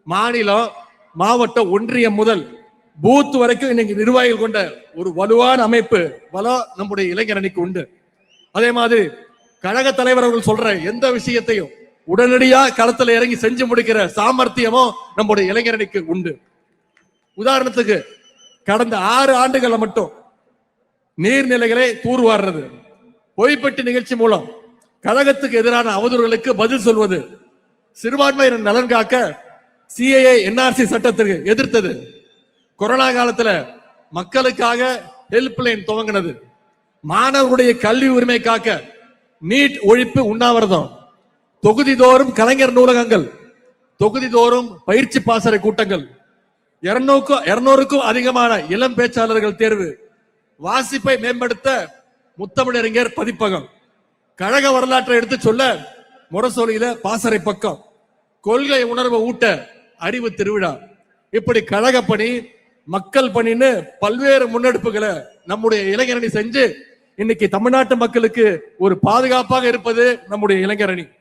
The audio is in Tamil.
மாநிலம், மாவட்டம், ஒன்றியம் முதல் பூத் வரைக்கும் இன்னைக்கு நிர்வாகிகள் கொண்ட ஒரு வலுவான அமைப்பு வளம் நம்முடைய இளைஞரணிக்கு உண்டு. அதே மாதிரி கழக தலைவர் அவர்கள் சொல்ற எந்த விஷயத்தையும் உடனடியா களத்துல இறங்கி செஞ்சு முடிக்கிற சாமர்த்தியமும் நம்முடைய இளைஞரணிக்கு உண்டு. உதாரணத்துக்கு கடந்த 6 ஆண்டுகளை மட்டும் நீர்நிலைகளை தூர்வாடுறது, பொய்ப்பட்டி நிகழ்ச்சி மூலம் கழகத்துக்கு எதிரான அவதூறுகளுக்கு பதில் சொல்வது, சிறுபான்மையினர் நலன் காக்க சிஏஏ NRC சட்டத்திற்கு எதிர்த்தது, கொரோனா காலத்துல மக்களுக்காக ஹெல்ப்லைன் துவங்கினது, மாணவர்களுடைய கல்வி உரிமை காக்க நீட் ஒழிப்பு உண்ணாவிரதம், தொகுதி தோறும் கலைஞர் நூலகங்கள், தொகுதி தோறும் பயிற்சி பாசறை கூட்டங்கள், 200க்கும் அதிகமான இளம் பேச்சாளர்கள் தேர்வு, வாசிப்பை மேம்படுத்த முத்தமிழறிஞர் பதிப்பகம், கழக வரலாற்றை எடுத்து சொல்ல முரசொலியில பாசறை பக்கம், கொள்கை உணர்வு ஊட்ட அறிவு திருவிழா, இப்படி கழக பணி, மக்கள் பணின்னு பல்வேறு முன்னெடுப்புகளை நம்முடைய இளைஞரணி செஞ்சு இன்னைக்கு தமிழ்நாட்டு மக்களுக்கு ஒரு பாதுகாப்பாக இருப்பது நம்முடைய இளைஞரணி.